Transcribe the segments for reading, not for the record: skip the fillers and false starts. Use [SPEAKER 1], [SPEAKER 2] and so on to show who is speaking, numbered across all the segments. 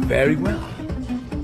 [SPEAKER 1] Very well.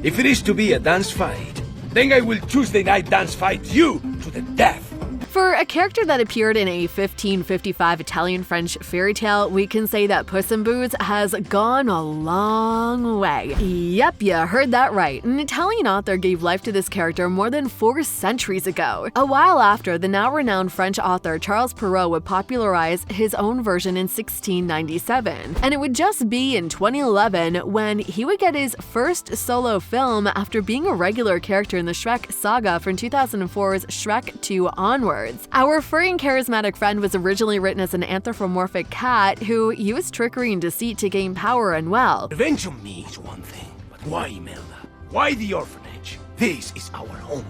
[SPEAKER 1] If it is to be a dance fight, then I will Tuesday night dance fight you to the death.
[SPEAKER 2] For a character that appeared in a 1555 Italian-French fairy tale, we can say that Puss in Boots has gone a long way. Yep, you heard that right. An Italian author gave life to this character more than 4 centuries ago. A while after, the now-renowned French author Charles Perrault would popularize his own version in 1697. And it would just be in 2011 when he would get his first solo film after being a regular character in the Shrek saga from 2004's Shrek 2 onwards. Our furry and charismatic friend was originally written as an anthropomorphic cat who used trickery and deceit to gain power and wealth.
[SPEAKER 1] Revenge on me is one thing, but why Imelda? Why the orphanage? This is our home.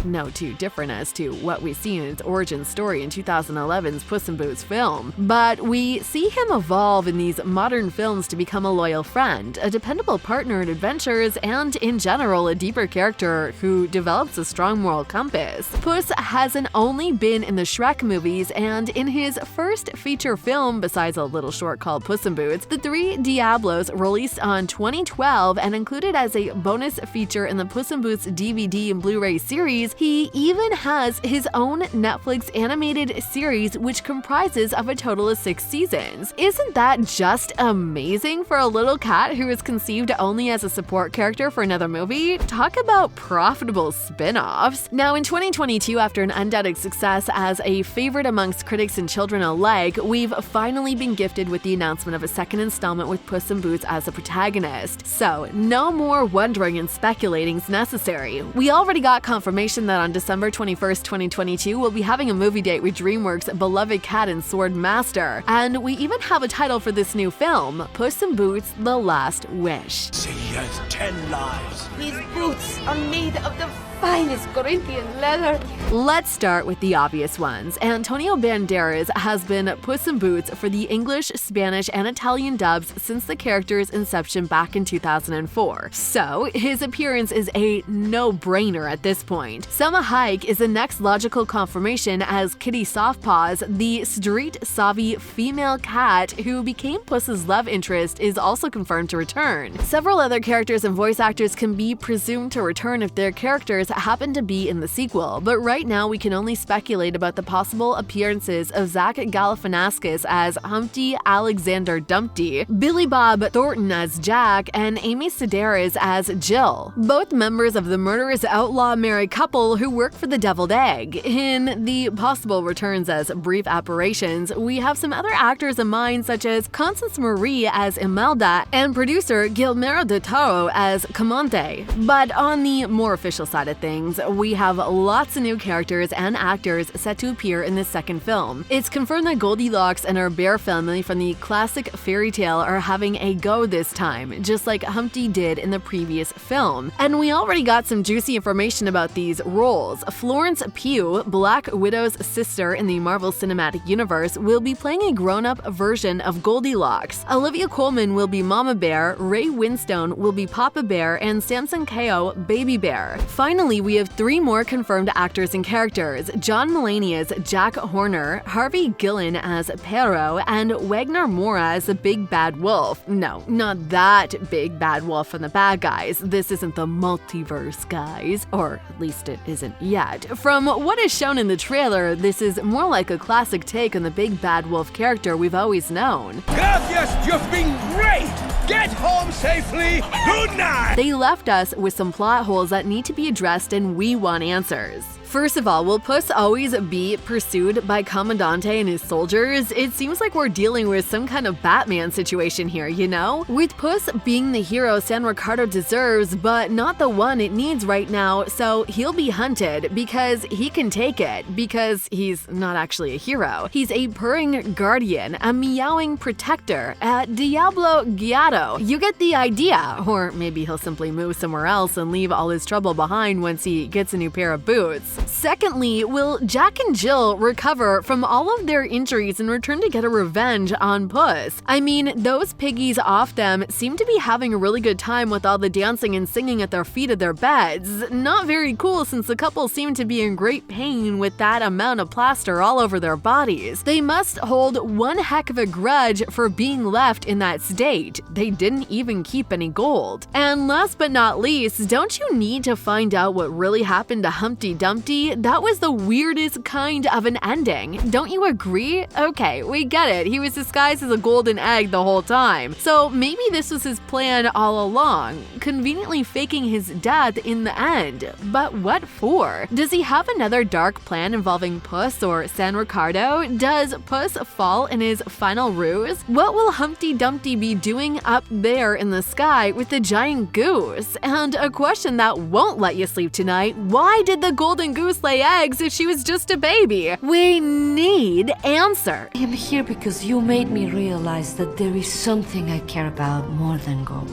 [SPEAKER 2] No too different as to what we see in its origin story in 2011's Puss in Boots film, but we see him evolve in these modern films to become a loyal friend, a dependable partner in adventures, and in general a deeper character who develops a strong moral compass. Puss hasn't only been in the Shrek movies, and in his first feature film, besides a little short called Puss in Boots, The Three Diablos, released on 2012 and included as a bonus feature in the Puss in Boots DVD and Blu-ray series, he even has his own Netflix animated series which comprises of a total of 6 seasons. Isn't that just amazing for a little cat who was conceived only as a support character for another movie? Talk about profitable spin-offs. Now in 2022, after an undoubted success as a favorite amongst critics and children alike, we've finally been gifted with the announcement of a second installment with Puss in Boots as a protagonist. So no more wondering and speculating is necessary. We already got confirmation that on December 21st, 2022, we'll be having a movie date with DreamWorks' beloved cat and sword master. And we even have a title for this new film, Puss in Boots: The Last Wish.
[SPEAKER 1] He has 10 lives.
[SPEAKER 3] These boots are made of the finest Corinthian leather.
[SPEAKER 2] Let's start with the obvious ones. Antonio Banderas has been Puss in Boots for the English, Spanish, and Italian dubs since the character's inception back in 2004. So his appearance is a no-brainer at this point. Selma Hayek is the next logical confirmation as Kitty Softpaws, the street-savvy female cat who became Puss's love interest, is also confirmed to return. Several other characters and voice actors can be presumed to return if their characters happen to be in the sequel, but right now we can only speculate about the possible appearances of Zach Galifianakis as Humpty Alexander Dumpty, Billy Bob Thornton as Jack, and Amy Sedaris as Jill, both members of the murderous outlaw married couple who work for the Deviled Egg. In the possible returns as brief apparitions, we have some other actors in mind such as Constance Marie as Imelda and producer Guillermo del Toro as Camonte. But on the more official side of things, we have lots of new characters and actors set to appear in this second film. It's confirmed that Goldilocks and her bear family from the classic fairy tale are having a go this time, just like Humpty did in the previous film. And we already got some juicy information about these roles. Florence Pugh, Black Widow's sister in the Marvel Cinematic Universe, will be playing a grown-up version of Goldilocks. Olivia Colman will be Mama Bear, Ray Winstone will be Papa Bear, and Samson Kao, Baby Bear. Finally, we have 3 more confirmed actors and characters: John Mulaney as Jack Horner, Harvey Gillen as Pero, and Wagner Moura as the Big Bad Wolf. No, not that Big Bad Wolf from the Bad Guys. This isn't the multiverse, guys. Or at least it isn't yet. From what is shown in the trailer, this is more like a classic take on the Big Bad Wolf character we've always known.
[SPEAKER 1] Gracias, you've been great! Get home safely! Good night!
[SPEAKER 2] They left us with some plot holes that need to be addressed, and we want answers. First of all, will Puss always be pursued by Commandante and his soldiers? It seems like we're dealing with some kind of Batman situation here, you know? With Puss being the hero San Ricardo deserves, but not the one it needs right now, so he'll be hunted because he can take it, because he's not actually a hero. He's a purring guardian, a meowing protector, a Diablo Guiado. You get the idea. Or maybe he'll simply move somewhere else and leave all his trouble behind once he gets a new pair of boots. Secondly, will Jack and Jill recover from all of their injuries and return to get a revenge on Puss? I mean, those piggies off them seem to be having a really good time with all the dancing and singing at their feet of their beds. Not very cool since the couple seem to be in great pain with that amount of plaster all over their bodies. They must hold one heck of a grudge for being left in that state. They didn't even keep any gold. And last but not least, don't you need to find out what really happened to Humpty Dumpty? That was the weirdest kind of an ending. Don't you agree? Okay, we get it. He was disguised as a golden egg the whole time. So maybe this was his plan all along, conveniently faking his death in the end. But what for? Does he have another dark plan involving Puss or San Ricardo? Does Puss fall in his final ruse? What will Humpty Dumpty be doing up there in the sky with the giant goose? And a question that won't let you sleep tonight: why did the golden goose lay eggs if she was just a baby? We need answer.
[SPEAKER 3] I am here because you made me realize that there is something I care about more than gold.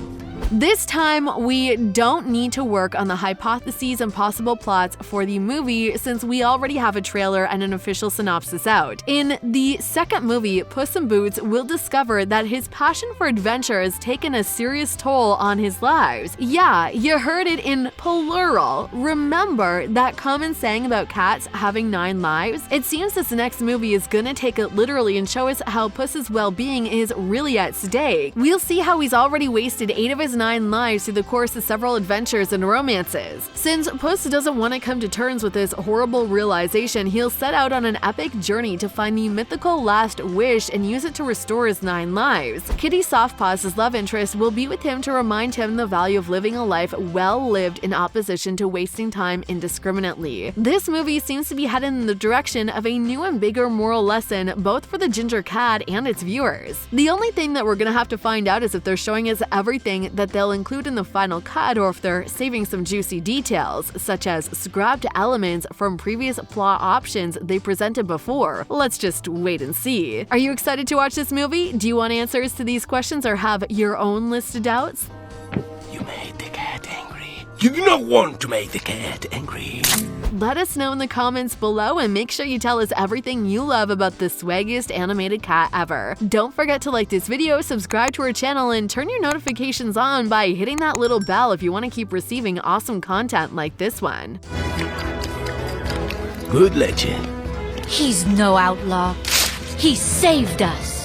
[SPEAKER 2] This time, we don't need to work on the hypotheses and possible plots for the movie since we already have a trailer and an official synopsis out. In the second movie, Puss in Boots will discover that his passion for adventure has taken a serious toll on his lives. Yeah, you heard it in plural. Remember that common saying about cats having 9 lives? It seems this next movie is gonna take it literally and show us how Puss's well-being is really at stake. We'll see how he's already wasted 8 of his 9 lives through the course of several adventures and romances. Since Puss doesn't want to come to terms with this horrible realization, he'll set out on an epic journey to find the mythical last wish and use it to restore his 9 lives. Kitty Softpaws, his love interest, will be with him to remind him the value of living a life well lived in opposition to wasting time indiscriminately. This movie seems to be headed in the direction of a new and bigger moral lesson both for the Ginger Cat and its viewers. The only thing that we're gonna have to find out is if they're showing us everything that they'll include in the final cut or if they're saving some juicy details, such as scrapped elements from previous plot options they presented before. Let's just wait and see. Are you excited to watch this movie? Do you want answers to these questions or have your own list of doubts?
[SPEAKER 1] You made the cat angry. You do not want to make the cat angry.
[SPEAKER 2] Let us know in the comments below and make sure you tell us everything you love about the swaggiest animated cat ever. Don't forget to like this video, subscribe to our channel, and turn your notifications on by hitting that little bell if you want to keep receiving awesome content like this one.
[SPEAKER 1] Good legend.
[SPEAKER 4] He's no outlaw. He saved us.